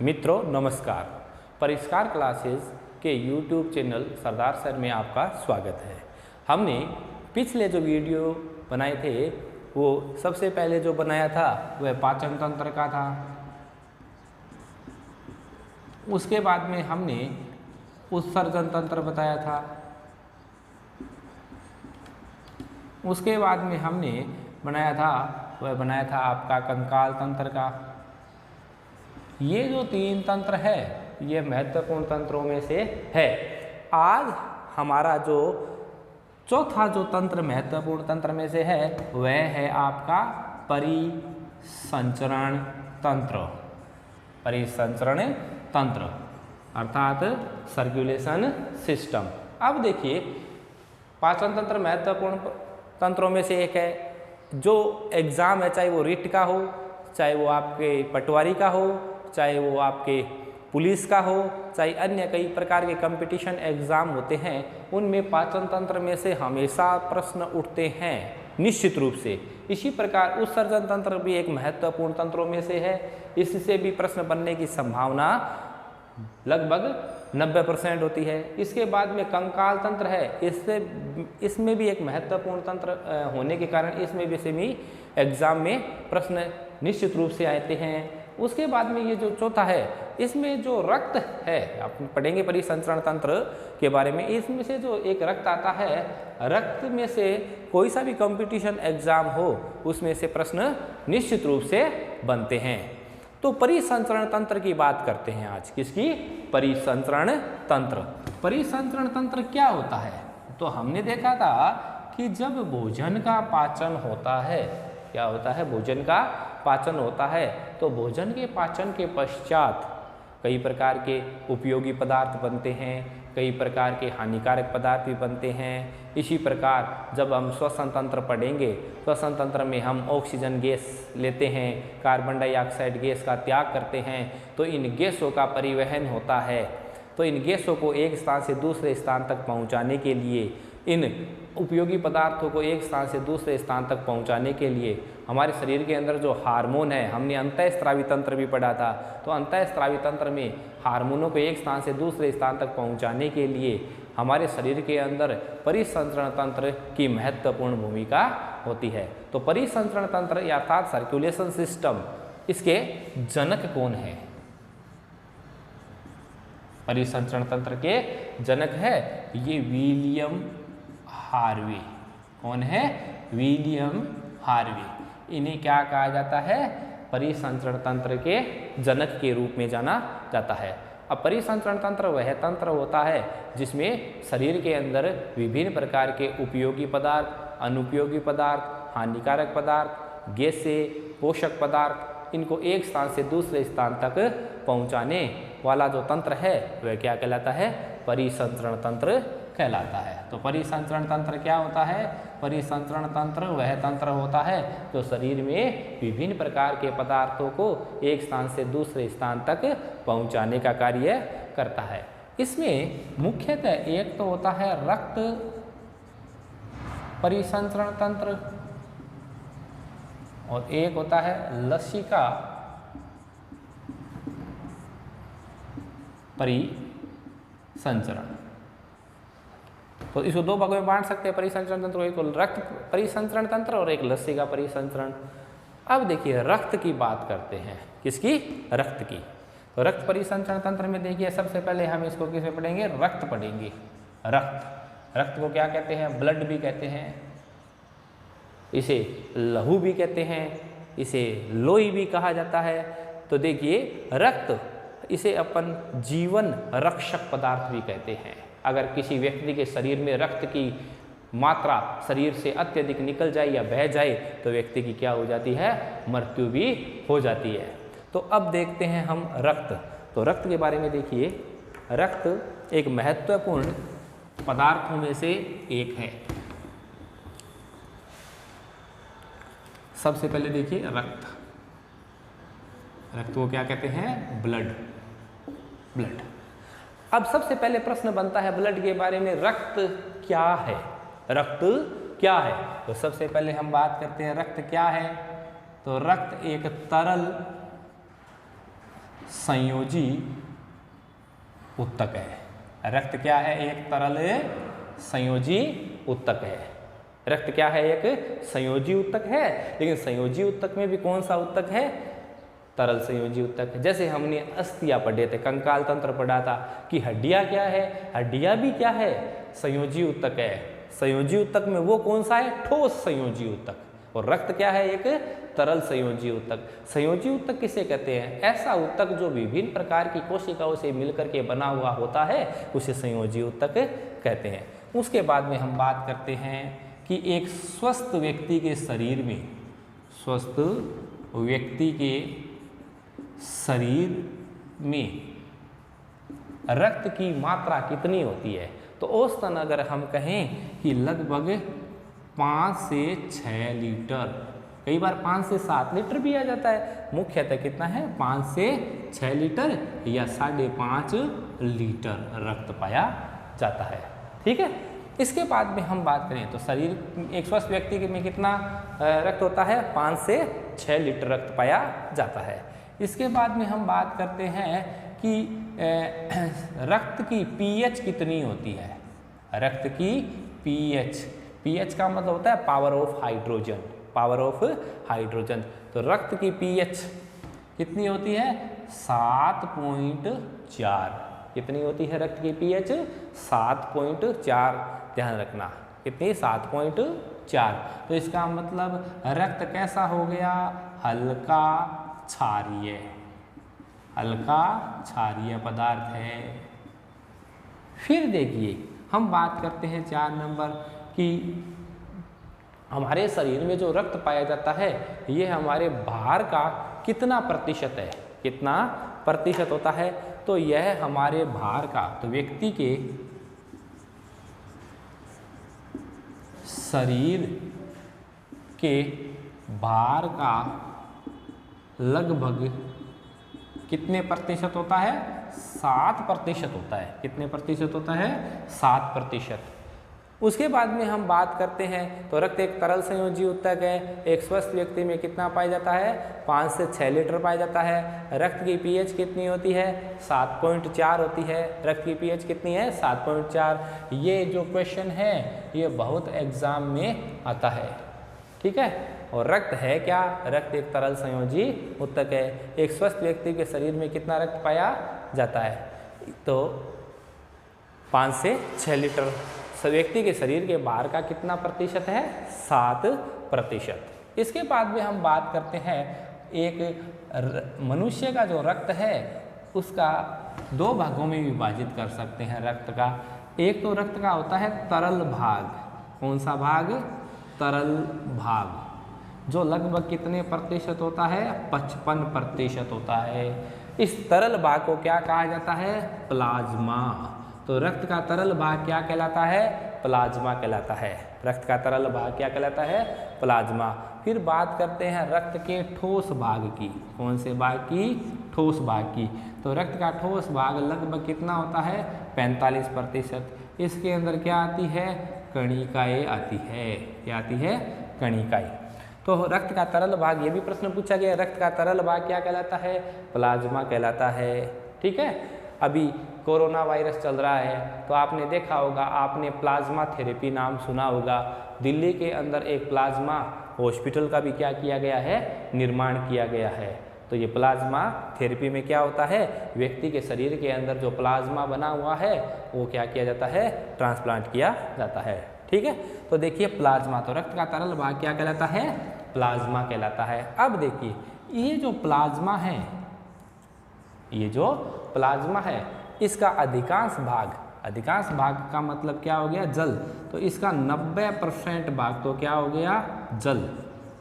मित्रों नमस्कार। परिष्कार क्लासेस के YouTube चैनल सरदार सर में आपका स्वागत है। हमने पिछले जो वीडियो बनाए थे वो सबसे पहले जो बनाया था वह पाचन तंत्र का था। उसके बाद में हमने उत्सर्जन तंत्र बताया था। उसके बाद में हमने बनाया था आपका कंकाल तंत्र का। ये जो तीन तंत्र है ये महत्वपूर्ण तंत्रों में से है। आज हमारा जो चौथा जो तंत्र महत्वपूर्ण तंत्र में से है वह है आपका परिसंचरण तंत्र। परिसंचरण तंत्र अर्थात सर्कुलेशन सिस्टम। अब देखिए पाचन तंत्र महत्वपूर्ण तंत्रों में से एक है। जो एग्ज़ाम है चाहे वो रिट का हो, चाहे वो आपके पटवारी का हो, चाहे वो आपके पुलिस का हो, चाहे अन्य कई प्रकार के कंपटीशन एग्ज़ाम होते हैं, उनमें पाचन तंत्र में से हमेशा प्रश्न उठते हैं निश्चित रूप से। इसी प्रकार उत्सर्जन तंत्र भी एक महत्वपूर्ण तंत्रों में से है। इससे भी प्रश्न बनने की संभावना लगभग 90% होती है। इसके बाद में कंकाल तंत्र है। इसमें भी एक महत्वपूर्ण तंत्र होने के कारण इसमें भी एग्ज़ाम में प्रश्न निश्चित रूप से आते हैं। उसके बाद में ये जो चौथा है इसमें जो रक्त है, आप पढ़ेंगे परिसंचरण तंत्र के बारे में। इसमें से जो एक रक्त आता है, रक्त में से कोई सा भी कंपटीशन एग्ज़ाम हो उसमें से प्रश्न निश्चित रूप से बनते हैं। तो परिसंचरण तंत्र की बात करते हैं आज। किसकी? परिसंचरण तंत्र। परिसंचरण तंत्र क्या होता है? तो हमने देखा था कि जब भोजन का पाचन होता है, क्या होता है? भोजन का पाचन होता है तो भोजन के पाचन के पश्चात कई प्रकार के उपयोगी पदार्थ बनते हैं, कई प्रकार के हानिकारक पदार्थ भी बनते हैं। इसी प्रकार जब हम श्वसन तंत्र पढ़ेंगे, श्वसन तंत्र में हम ऑक्सीजन गैस लेते हैं, कार्बन डाइऑक्साइड गैस का त्याग करते हैं, तो इन गैसों का परिवहन होता है। तो इन गैसों को एक स्थान से दूसरे स्थान तक पहुंचाने के लिए, इन उपयोगी पदार्थों को एक स्थान से दूसरे स्थान तक पहुंचाने के लिए हमारे शरीर के अंदर जो हार्मोन है, हमने अंतःस्रावी तंत्र भी पढ़ा था, तो अंतःस्रावी तंत्र में हार्मोनों को एक स्थान से दूसरे स्थान तक पहुंचाने के लिए हमारे शरीर के अंदर परिसंचरण तंत्र की महत्वपूर्ण भूमिका होती है। तो परिसंचरण तंत्र अर्थात सर्कुलेशन सिस्टम, इसके जनक कौन है? परिसंचरण तंत्र के जनक है ये विलियम हार्वे। कौन है? William Harvey. इन्हें क्या कहा जाता है? परिसंचरण तंत्र के जनक के रूप में जाना जाता है। अब परिसंचरण तंत्र वह तंत्र होता है जिसमें शरीर के अंदर विभिन्न प्रकार के उपयोगी पदार्थ, अनुपयोगी पदार्थ, हानिकारक पदार्थ, गैसें, पोषक पदार्थ, इनको एक स्थान से दूसरे स्थान तक पहुंचाने वाला जो तंत्र है वह क्या कहलाता है? परिसंचरण तंत्र कहलाता है। तो परिसंचरण तंत्र क्या होता है? परिसंचरण तंत्र वह तंत्र होता है जो शरीर में विभिन्न प्रकार के पदार्थों को एक स्थान से दूसरे स्थान तक पहुंचाने का कार्य करता है। इसमें मुख्यतः एक तो होता है रक्त परिसंचरण तंत्र और एक होता है लसिका परिसंचरण। तो इसको दो भागों में बांट सकते हैं परिसंचरण तंत्र, एक रक्त परिसंचरण तंत्र और एक लसिका परिसंचरण। अब देखिए रक्त की बात करते हैं। किसकी? रक्त की। तो रक्त परिसंचरण तंत्र में देखिए सबसे पहले हम इसको किस में पढ़ेंगे? रक्त पढ़ेंगे। रक्त, रक्त को क्या कहते हैं? ब्लड भी कहते हैं, इसे लहू भी कहते हैं, इसे लोई भी कहा जाता है। तो देखिए रक्त, इसे अपन जीवन रक्षक पदार्थ भी कहते हैं। अगर किसी व्यक्ति के शरीर में रक्त की मात्रा शरीर से अत्यधिक निकल जाए या बह जाए तो व्यक्ति की क्या हो जाती है? मृत्यु भी हो जाती है। तो अब देखते हैं हम रक्त। तो रक्त के बारे में देखिए, रक्त एक महत्वपूर्ण पदार्थों में से एक है। सबसे पहले देखिए रक्त, रक्त को क्या कहते हैं? ब्लड। ब्लड। अब सबसे पहले प्रश्न बनता है ब्लड के बारे में, रक्त क्या है? रक्त क्या है? तो सबसे पहले हम बात करते हैं रक्त क्या है। तो रक्त एक तरल संयोजी ऊतक है। रक्त क्या है? एक तरल संयोजी ऊतक है। रक्त क्या है? एक संयोजी ऊतक है। लेकिन संयोजी ऊतक में भी कौन सा ऊतक है? तरल संयोजी ऊतक है। जैसे हमने अस्थियां पढ़े थे, कंकाल तंत्र पढ़ा था कि हड्डियां क्या है? हड्डियां भी क्या है? संयोजी ऊतक है। संयोजी ऊतक में वो कौन सा है? ठोस संयोजी ऊतक। और रक्त क्या है? एक तरल संयोजी ऊतक। संयोजी ऊतक किसे कहते हैं? ऐसा ऊतक जो विभिन्न प्रकार की कोशिकाओं से मिलकर के बना हुआ होता है, उसे संयोजी ऊतक कहते हैं। उसके बाद में हम बात करते हैं कि एक स्वस्थ व्यक्ति के शरीर में, स्वस्थ व्यक्ति के शरीर में रक्त की मात्रा कितनी होती है? तो औसतन अगर हम कहें कि लगभग 5 से 6 लीटर, कई बार 5 से 7 लीटर भी आ जाता है। मुख्यतः कितना है? 5 से 6 लीटर या 5.5 लीटर रक्त पाया जाता है। ठीक है। इसके बाद में हम बात करें तो शरीर, एक स्वस्थ व्यक्ति में कितना रक्त होता है? 5 से 6 लीटर रक्त पाया जाता है। इसके बाद में हम बात करते हैं कि रक्त की पीएच कितनी होती है? रक्त की पीएच, पीएच का मतलब होता है power of hydrogen, power of hydrogen. तो रक्त की पीएच कितनी होती है? 7.4। कितनी होती है रक्त की पीएच? 7.4। ध्यान रखना, कितनी? 7.4। तो इसका मतलब रक्त कैसा हो गया? हल्का क्षारीय, हल्का क्षारीय पदार्थ है। फिर देखिए हम बात करते हैं 4 नंबर कि हमारे शरीर में जो रक्त पाया जाता है ये हमारे भार का कितना प्रतिशत है? कितना प्रतिशत होता है? तो यह हमारे भार का, तो व्यक्ति के शरीर के भार का लगभग कितने प्रतिशत होता है? 7% होता है। कितने प्रतिशत होता है? 7%। उसके बाद में हम बात करते हैं तो रक्त एक तरल संयोजी ऊतक है। एक स्वस्थ व्यक्ति में कितना पाया जाता है? 5 से 6 लीटर पाया जाता है। रक्त की पीएच कितनी होती है? 7.4 होती है। रक्त की पीएच कितनी है? 7.4। ये जो क्वेश्चन है ये बहुत एग्जाम में आता है। ठीक है। और रक्त है क्या? रक्त एक तरल संयोजी ऊतक है। एक स्वस्थ व्यक्ति के शरीर में कितना रक्त पाया जाता है? तो 5 से 6 लीटर। व्यक्ति के शरीर के भार का कितना प्रतिशत है? 7%। इसके बाद में हम बात करते हैं एक मनुष्य का जो रक्त है उसका 2 भागों में विभाजित कर सकते हैं रक्त का। एक तो रक्त का होता है तरल भाग। कौन सा भाग? तरल भाग, जो लगभग कितने प्रतिशत होता है? 55% होता है। इस तरल भाग को क्या कहा जाता है? प्लाज्मा। तो रक्त का तरल भाग क्या कहलाता है? प्लाज्मा कहलाता है। रक्त का तरल भाग क्या कहलाता है? प्लाज्मा। फिर बात करते हैं रक्त के ठोस भाग की। कौन से भाग की? ठोस भाग की। तो रक्त का ठोस भाग लगभग कितना होता है? 45%। इसके अंदर क्या आती है? कणिकाएं आती है। क्या आती है? कणिकाएं। तो रक्त का तरल भाग, ये भी प्रश्न पूछा गया, रक्त का तरल भाग क्या कहलाता है? प्लाज्मा कहलाता है। ठीक है। अभी कोरोना वायरस चल रहा है तो आपने देखा होगा, आपने प्लाज्मा थेरेपी नाम सुना होगा। दिल्ली के अंदर एक प्लाज्मा हॉस्पिटल का भी क्या किया गया है? निर्माण किया गया है। तो ये प्लाज्मा थेरेपी में क्या होता है? व्यक्ति के शरीर के अंदर जो प्लाज्मा बना हुआ है वो क्या किया जाता है? ट्रांसप्लांट किया जाता है। ठीक है। तो देखिए प्लाज्मा, तो रक्त का तरल भाग क्या कहलाता है? प्लाज्मा कहलाता है। अब देखिए ये जो प्लाज्मा है, ये जो प्लाज्मा है इसका अधिकांश भाग का मतलब क्या हो गया? जल। तो इसका 90% भाग तो क्या हो गया? जल।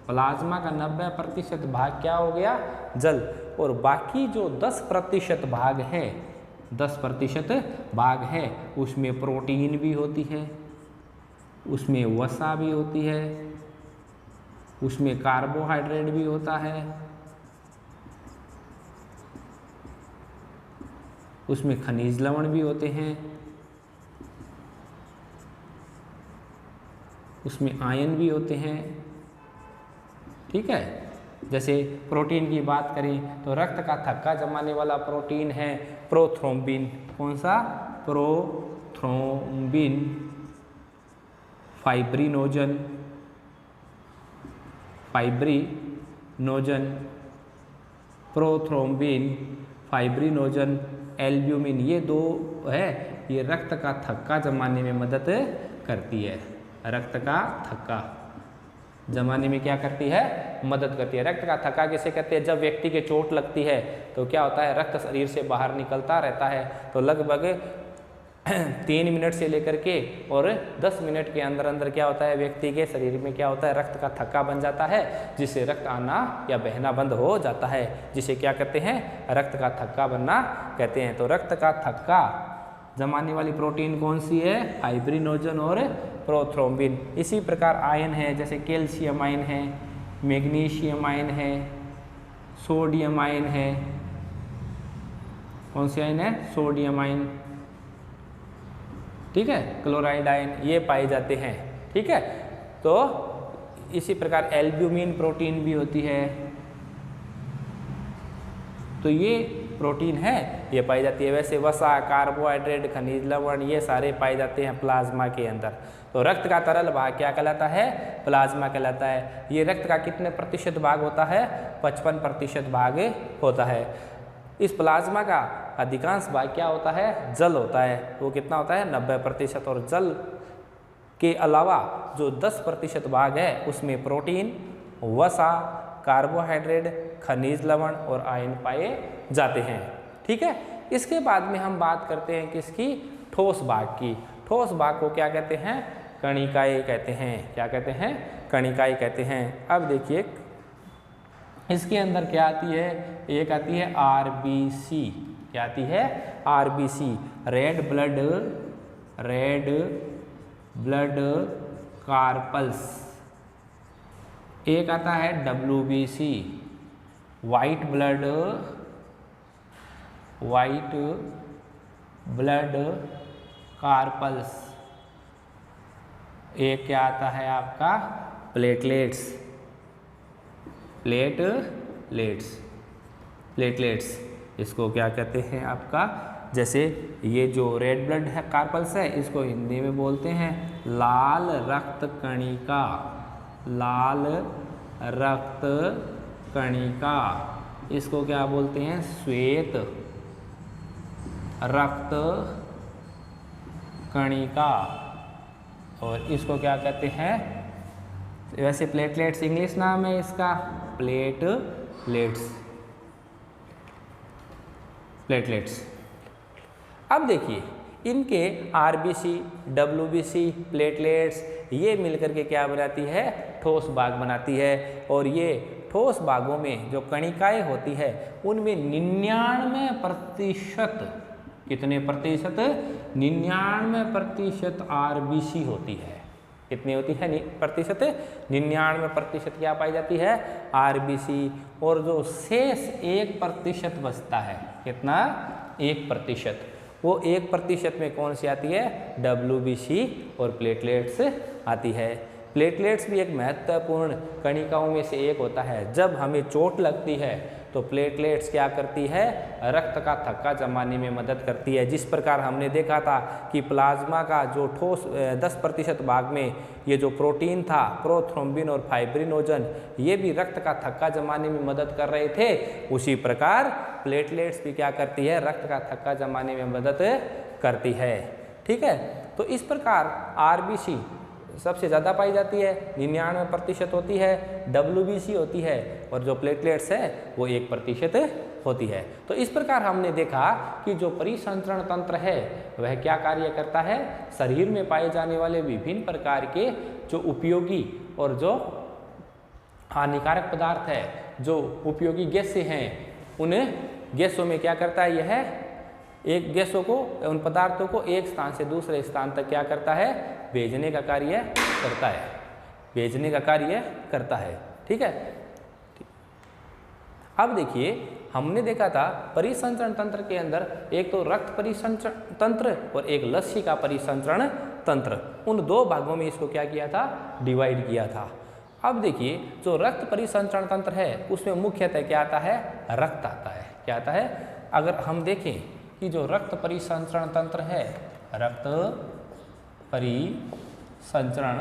प्लाज्मा का 90% भाग क्या हो गया? जल। और बाकी जो 10% भाग है, 10% भाग है उसमें प्रोटीन भी होती है, उसमें वसा भी होती है, उसमें कार्बोहाइड्रेट भी होता है, उसमें खनिज लवण भी होते हैं, उसमें आयन भी होते हैं। ठीक है। जैसे प्रोटीन की बात करें तो रक्त का थक्का जमाने वाला प्रोटीन है प्रोथ्रोम्बिन। कौन सा? Prothrombin. Fibrinogen, fibrinogen, prothrombin, fibrinogen, albumin, ये दो है, ये रक्त का थक्का जमाने में मदद करती है। रक्त का थक्का जमाने में क्या करती है? मदद करती है। रक्त का थक्का किसे कहते हैं? जब व्यक्ति के चोट लगती है तो क्या होता है, रक्त शरीर से बाहर निकलता रहता है, तो लगभग 3 मिनट से लेकर के और 10 मिनट के अंदर अंदर क्या होता है, व्यक्ति के शरीर में क्या होता है, रक्त का थक्का बन जाता है, जिससे रक्त आना या बहना बंद हो जाता है, जिसे क्या कहते हैं? रक्त का थक्का बनना कहते हैं। तो रक्त का थक्का जमाने वाली प्रोटीन कौन सी है? फाइब्रिनोजन और प्रोथ्रोम्बिन। इसी प्रकार आयन है, जैसे कैल्शियम आयन है, मैग्नीशियम आयन है, सोडियम आयन है। कौन सी आयन है? सोडियम आयन, ठीक है, क्लोराइड आयन, ये पाए जाते हैं, ठीक है। तो इसी प्रकार एल्ब्यूमिन प्रोटीन भी होती है, तो ये प्रोटीन है, ये पाई जाती है। वैसे वसा, कार्बोहाइड्रेट, खनिज लवण, ये सारे पाए जाते हैं प्लाज्मा के अंदर। तो रक्त का तरल भाग क्या कहलाता है? प्लाज्मा कहलाता है। ये रक्त का कितने प्रतिशत भाग होता है? 55% भाग होता है। इस प्लाज्मा का अधिकांश भाग क्या होता है? जल होता है। वो कितना होता है? 90%। और जल के अलावा जो 10% भाग है उसमें प्रोटीन, वसा, कार्बोहाइड्रेट, खनिज लवण और आयन पाए जाते हैं, ठीक है। इसके बाद में हम बात करते हैं किसकी? ठोस भाग की। ठोस भाग को क्या कहते हैं? कणिकाएं कहते हैं। क्या कहते हैं? कणिकाएं कहते हैं। अब देखिए इसके अंदर क्या आती है? एक आती है आरबीसी। क्या आती है? RBC, red blood carpals. एक आता है डब्ल्यूबीसी, वाइट ब्लड कार्पल्स। एक क्या आता है आपका? प्लेटलेट्स। इसको क्या कहते हैं आपका? जैसे ये जो रेड ब्लड है कार्पल्स है, इसको हिंदी में बोलते हैं लाल रक्त कणिका। लाल रक्त कणिका। इसको क्या बोलते हैं? श्वेत रक्त कणिका। और इसको क्या कहते हैं? वैसे प्लेटलेट्स इंग्लिश नाम है इसका, प्लेटलेट्स। अब देखिए इनके आरबीसी, डब्ल्यूबीसी, प्लेटलेट्स, ये मिलकर के क्या बनाती है? ठोस भाग बनाती है। और ये ठोस भागों में जो कणिकाएं होती है उनमें 99%, कितने प्रतिशत? 99% आरबीसी होती है। कितनी होती है? प्रतिशत 99% क्या पाई जाती है? आरबीसी। और जो शेष 1% बचता है, कितना? 1%। वो 1% में कौन सी आती है? डब्ल्यूबीसी और प्लेटलेट्स आती है। प्लेटलेट्स भी एक महत्वपूर्ण कणिकाओं में से एक होता है। जब हमें चोट लगती है तो प्लेटलेट्स क्या करती है? रक्त का थक्का जमाने में मदद करती है। जिस प्रकार हमने देखा था कि प्लाज्मा का जो ठोस 10% भाग में ये जो प्रोटीन था प्रोथ्रोम्बिन और फाइब्रिनोजन, ये भी रक्त का थक्का जमाने में मदद कर रहे थे, उसी प्रकार प्लेटलेट्स भी क्या करती है? रक्त का थक्का जमाने में मदद करती है, ठीक है। तो इस प्रकार आरबीसी सबसे ज़्यादा पाई जाती है, 99% होती है, डब्ल्यूबीसी होती है, और जो प्लेटलेट्स है वो 1% होती है। तो इस प्रकार हमने देखा कि जो परिसंचरण तंत्र है वह क्या कार्य करता है? शरीर में पाए जाने वाले विभिन्न प्रकार के जो उपयोगी और जो हानिकारक पदार्थ है, जो उपयोगी गैसें हैं, उन गैसों में क्या करता है? यह एक गैसों को, उन पदार्थों को एक स्थान से दूसरे स्थान तक क्या करता है? भेजने का कार्य करता है, भेजने का कार्य करता है, ठीक है। अब देखिए हमने देखा था परिसंचरण तंत्र के अंदर एक तो रक्त परिसंचरण तंत्र और एक लस्सी का परिसंचरण तंत्र। उन दो भागों में इसको क्या किया था? डिवाइड किया था। अब देखिए जो रक्त परिसंचरण तंत्र है उसमें मुख्यतः क्या आता है, रक्त आता है। क्या आता है, अगर हम देखें कि जो रक्त परिसंचरण तंत्र है, रक्त परिसंचरण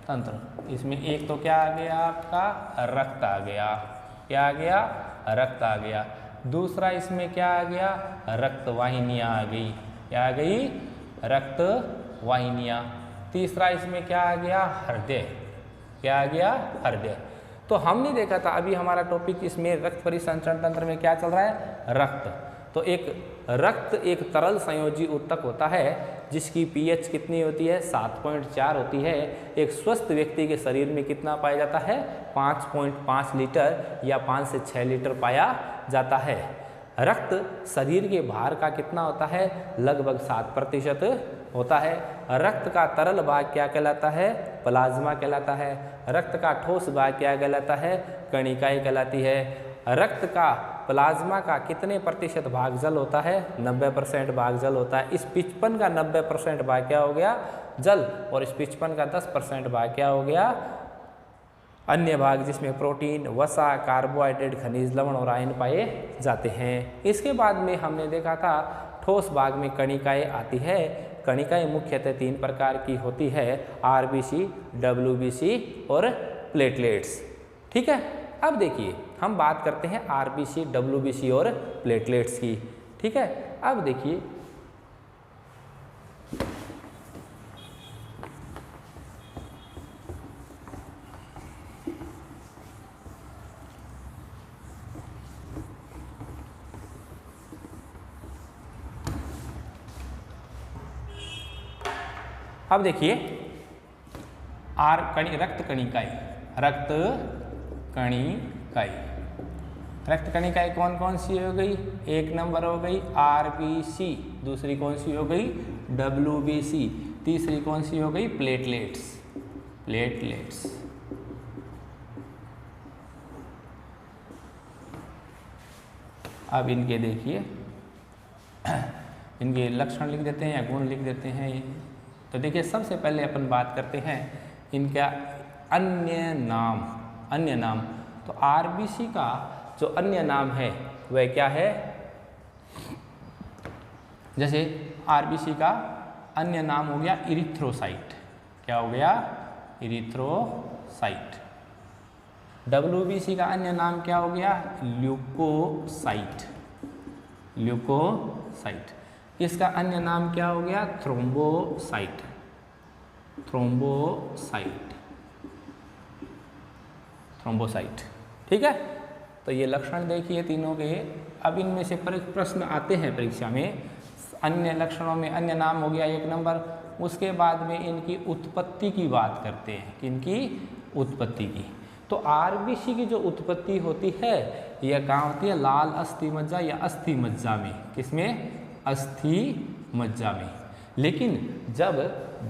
तंत्र, इसमें एक तो क्या आ गया आपका, रक्त आ गया। क्या आ गया, रक्त आ गया। दूसरा इसमें क्या आ गया, रक्त वाहिनियाँ आ गई। क्या आ गई, रक्त वाहिनियाँ। तीसरा इसमें क्या आ गया, हृदय। क्या आ गया, हृदय। तो हमने देखा था अभी हमारा टॉपिक इसमें रक्त परिसंचरण तंत्र में क्या चल रहा है, रक्त। तो एक रक्त एक तरल संयोजी ऊतक होता है जिसकी पीएच कितनी होती है, 7.4 होती है। एक स्वस्थ व्यक्ति के शरीर में कितना पाया जाता है, 5.5 लीटर या 5 से 6 लीटर पाया जाता है। रक्त शरीर के भार का कितना होता है, लगभग 7% होता है। रक्त का तरल भाग क्या कहलाता है, प्लाज्मा कहलाता है। रक्त का ठोस भाग क्या कहलाता है, कणिकाएं कहलाती है। रक्त का प्लाज्मा का कितने प्रतिशत भाग जल होता है, 90% भाग जल होता है। इस 55 का 90% भाग क्या हो गया, जल, और इस 55 का 10% भाग क्या हो गया, अन्य भाग, जिसमें प्रोटीन, वसा, कार्बोहाइड्रेट, खनिज, लवण और आयन पाए जाते हैं। इसके बाद में हमने देखा था ठोस भाग में कणिकाएं आती है। कणिकाएं मुख्यतः 3 प्रकार की होती है, आरबीसी, डब्ल्यूबीसी और प्लेटलेट्स। ठीक है, अब देखिए हम बात करते हैं आरबीसी, डब्ल्यूबीसी और प्लेटलेट्स की। ठीक है, अब देखिए रक्त कणिकाएं, रक्त कणिकाएं, रक्त कणिकाएं कौन कौन सी हो गई, एक नंबर हो गई आरबीसी, दूसरी कौन सी हो गई, डब्ल्यूबीसी, तीसरी कौन सी हो गई, प्लेटलेट्स। प्लेटलेट्स। अब इनके देखिए इनके लक्षण लिख देते हैं या गुण लिख देते हैं। तो देखिए सबसे पहले अपन बात करते हैं इनका अन्य नाम। अन्य नाम, तो आरबीसी का जो अन्य नाम है वह क्या है, जैसे आरबीसी का अन्य नाम हो गया इरिथ्रोसाइट। क्या हो गया, इरिथ्रोसाइट। डब्ल्यूबीसी का अन्य नाम क्या हो गया, ल्यूकोसाइट। ल्यूकोसाइट। इसका अन्य नाम क्या हो गया, थ्रोम्बोसाइट। थ्रोम्बोसाइट। थ्रोम्बोसाइट। ठीक है, तो ये लक्षण देखिए तीनों के। अब इनमें से प्रश्न आते हैं परीक्षा में। अन्य लक्षणों में अन्य नाम हो गया एक नंबर, उसके बाद में इनकी उत्पत्ति की बात करते हैं। इनकी उत्पत्ति की, तो आरबीसी की जो उत्पत्ति होती है यह कहाँ होती है, लाल अस्थि मज्जा या अस्थि मज्जा में। किसमें, अस्थि मज्जा में। लेकिन जब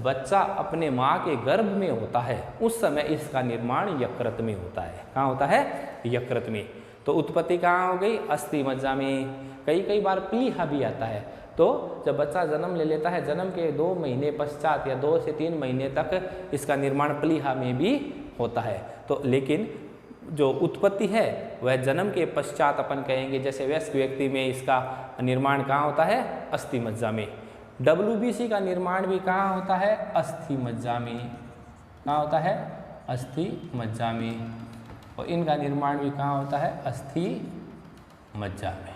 बच्चा अपने माँ के गर्भ में होता है उस समय इसका निर्माण यकृत में होता है। कहाँ होता है, यकृत में। तो उत्पत्ति कहाँ हो गई, अस्थि मज्जा में। कई बार प्लीहा भी आता है। तो जब बच्चा जन्म ले लेता है, जन्म के 2 महीने पश्चात या 2 से 3 महीने तक इसका निर्माण प्लीहा में भी होता है। तो लेकिन जो उत्पत्ति है वह जन्म के पश्चात अपन कहेंगे, जैसे वयस्क व्यक्ति में इसका निर्माण कहाँ होता है, अस्थि मज्जा में। डब्ल्यूबीसी का निर्माण भी कहाँ होता है, अस्थि मज्जा में। कहाँ होता है, अस्थि मज्जा में। और इनका निर्माण भी कहाँ होता है, अस्थि मज्जा में।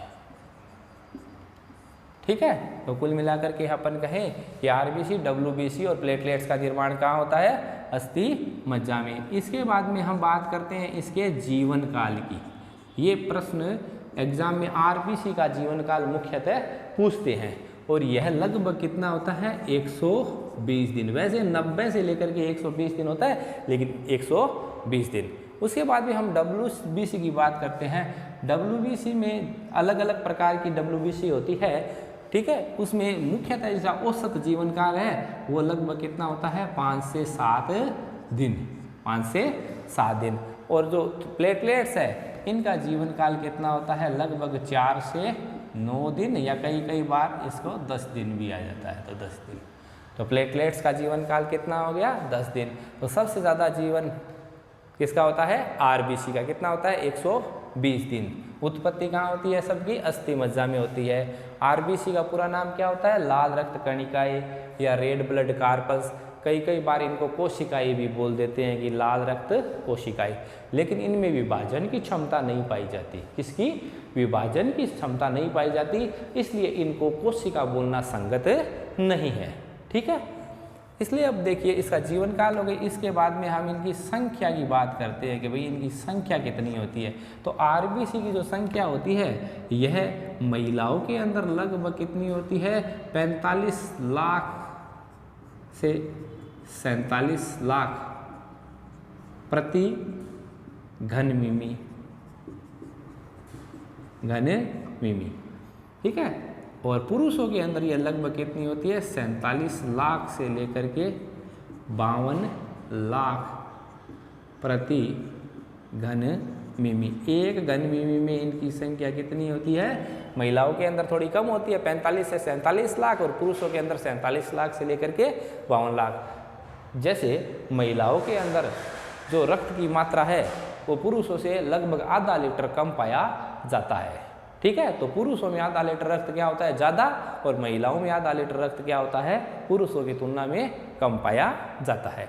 ठीक है, तो कुल मिलाकर के अपन कहें कि आरबीसी, डब्ल्यूबीसी और प्लेटलेट्स का निर्माण कहाँ होता है, अस्थि मज्जा में। इसके बाद में हम बात करते हैं इसके जीवन काल की। ये प्रश्न एग्जाम में आरबीसी का जीवन काल मुख्यतः पूछते हैं, और यह लगभग कितना होता है, 120 दिन। वैसे 90 से लेकर के 120 दिन होता है, लेकिन 120 दिन। उसके बाद भी हम डब्ल्यूबीसी की बात करते हैं। डब्ल्यूबीसी में अलग अलग प्रकार की डब्ल्यूबीसी होती है। ठीक है, उसमें मुख्यतः जैसा औसत जीवन काल है वो लगभग कितना होता है, 5 से 7 दिन। 5 से 7 दिन। और जो प्लेटलेट्स है इनका जीवन काल कितना होता है, लगभग 4 से 9 दिन, या कई बार इसको 10 दिन भी आ जाता है, तो 10 दिन। तो प्लेटलेट्स का जीवन काल कितना हो गया, 10 दिन। तो सबसे ज़्यादा जीवन किसका होता है? आरबीसी का। कितना होता है? 120 दिन। उत्पत्ति कहाँ होती है सबकी? अस्थि मज्जा में होती है। आरबीसी का पूरा नाम क्या होता है? लाल रक्त कणिकाएं या रेड ब्लड कार्पल्स। कई बार इनको कोशिकाएं भी बोल देते हैं कि लाल रक्त कोशिकाएं, लेकिन इनमें विभाजन की क्षमता नहीं पाई जाती। किसकी? विभाजन की क्षमता नहीं पाई जाती, इसलिए इनको कोशिका बोलना संगत नहीं है। ठीक है, इसलिए अब देखिए इसका जीवन काल हो गई। इसके बाद में हम इनकी संख्या की बात करते हैं कि भाई इनकी संख्या कितनी होती है। तो आरबीसी की जो संख्या होती है यह महिलाओं के अंदर लगभग कितनी होती है? 45 लाख से 47 लाख प्रति घन मिमी। ठीक है, और पुरुषों के अंदर यह लगभग कितनी होती है? 47 लाख से लेकर के 52 लाख प्रति घन मिमी। एक घन मिमी में इनकी संख्या कितनी होती है? महिलाओं के अंदर थोड़ी कम होती है, 45 से 47 लाख, और पुरुषों के अंदर 47 लाख से लेकर के 52 लाख। जैसे महिलाओं के अंदर जो रक्त की मात्रा है वो पुरुषों से लगभग आधा लीटर कम पाया जाता है। ठीक है, तो पुरुषों में आधा लीटर रक्त क्या होता है? ज़्यादा, और महिलाओं में आधा लीटर रक्त क्या होता है? पुरुषों की तुलना में कम पाया जाता है।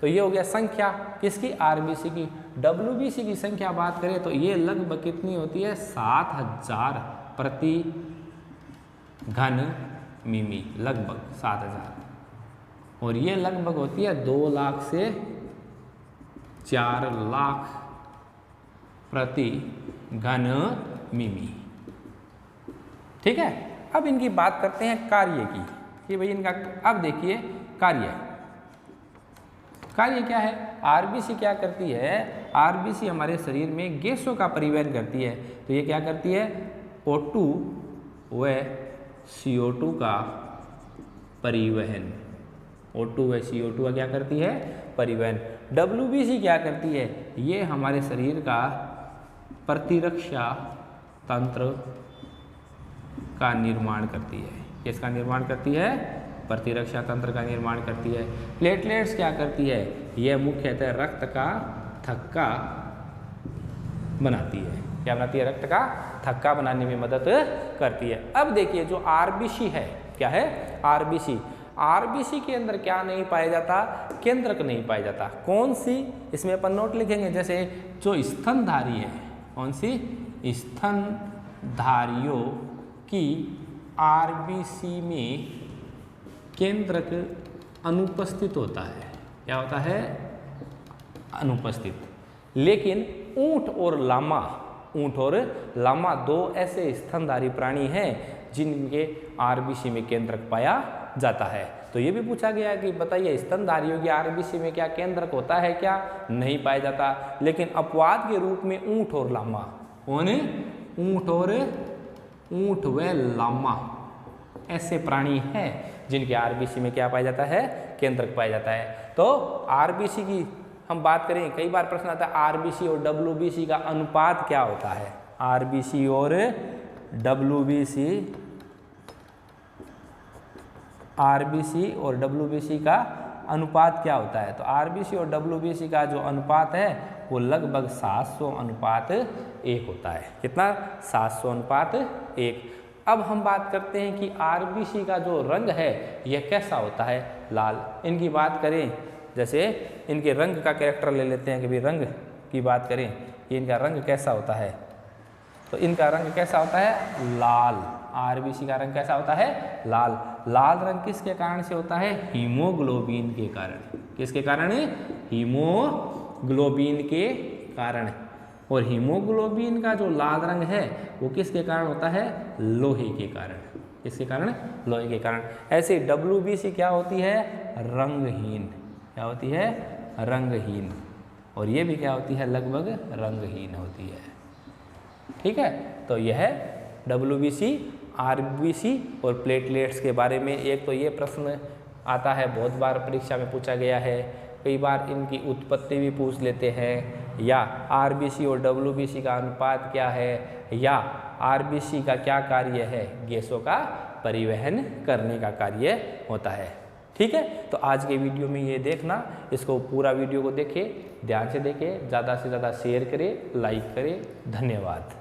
तो ये हो गया संख्या किसकी? आरबीसी की। डब्ल्यूबीसी की संख्या बात करें तो ये लगभग कितनी होती है? 7000 प्रति घन मिमी, लगभग 7000, और ये लगभग होती है 2 लाख से 4 लाख प्रति घन मिमी। ठीक है, अब इनकी बात करते हैं कार्य की कि भाई इनका, अब देखिए कार्य क्या है? आरबीसी क्या करती है? आरबीसी हमारे शरीर में गैसों का परिवहन करती है। तो ये क्या करती है? O2 व CO2 का परिवहन। O2 व CO2 का क्या करती है? परिवहन। WBC क्या करती है? ये हमारे शरीर का प्रतिरक्षा तंत्र का निर्माण करती है। किसका निर्माण करती है? प्रतिरक्षा तंत्र का निर्माण करती है। प्लेटलेट्स क्या करती है? यह मुख्यतः रक्त का थक्का बनाती है। क्या बनाती है? रक्त का थक्का बनाने में मदद करती है। अब देखिए जो आरबीसी है, क्या है? आरबीसी के अंदर क्या नहीं पाया जाता? केंद्रक नहीं पाया जाता। कौन सी? इसमें अपन नोट लिखेंगे, जैसे जो स्तनधारी है, कौन सी? स्तनधारियों की आरबीसी में केंद्रक अनुपस्थित होता है। क्या होता है? अनुपस्थित। लेकिन ऊंट और लामा दो ऐसे स्तनधारी प्राणी हैं जिनके आरबीसी में केंद्रक पाया जाता है। तो ये भी पूछा गया कि बताइए स्तनधारियों की आरबीसी में क्या केंद्रक होता है? क्या नहीं पाया जाता। लेकिन अपवाद के रूप में ऊंट और लामा, कौन? ऊंट व लामा ऐसे प्राणी हैं जिनके आरबीसी में क्या पाया जाता है? केंद्रक पाया जाता है। तो आरबीसी की हम बात करें, कई बार प्रश्न आता है आरबीसी और डब्ल्यूबीसी का अनुपात क्या होता है? आरबीसी और डब्ल्यूबीसी का अनुपात क्या होता है? तो आरबीसी और डब्ल्यूबीसी का जो अनुपात है वो लगभग 700:1 होता है। कितना? 700:1। अब हम बात करते हैं कि आरबीसी का जो रंग है यह कैसा होता है? लाल। इनकी बात करें, जैसे इनके रंग का कैरेक्टर ले लेते हैं कि भाई रंग की बात करें कि इनका रंग कैसा होता है, तो इनका रंग कैसा होता है? लाल। आरबीसी का रंग कैसा होता है? लाल। लाल रंग किसके कारण से होता है? हीमोग्लोबिन के कारण। किसके कारण? हीमोग्लोबिन के कारण। और हीमोग्लोबिन का जो लाल रंग है वो किसके कारण होता है? लोहे के कारण। किसके कारण? लोहे के कारण। ऐसे डब्ल्यूबीसी क्या होती है? रंगहीन। क्या होती है? रंगहीन। और ये भी क्या होती है? लगभग रंगहीन होती है। ठीक है, तो यह डब्ल्यूबीसी, आरबीसी और प्लेटलेट्स के बारे में एक तो ये प्रश्न आता है, बहुत बार परीक्षा में पूछा गया है। कई बार इनकी उत्पत्ति भी पूछ लेते हैं, या आरबीसी और डब्ल्यूबीसी का अनुपात क्या है, या आरबीसी का क्या कार्य है? गैसों का परिवहन करने का कार्य होता है। ठीक है, तो आज के वीडियो में ये देखना, इसको पूरा वीडियो को देखें, ध्यान से देखें, ज़्यादा से ज़्यादा शेयर करें, लाइक करें। धन्यवाद।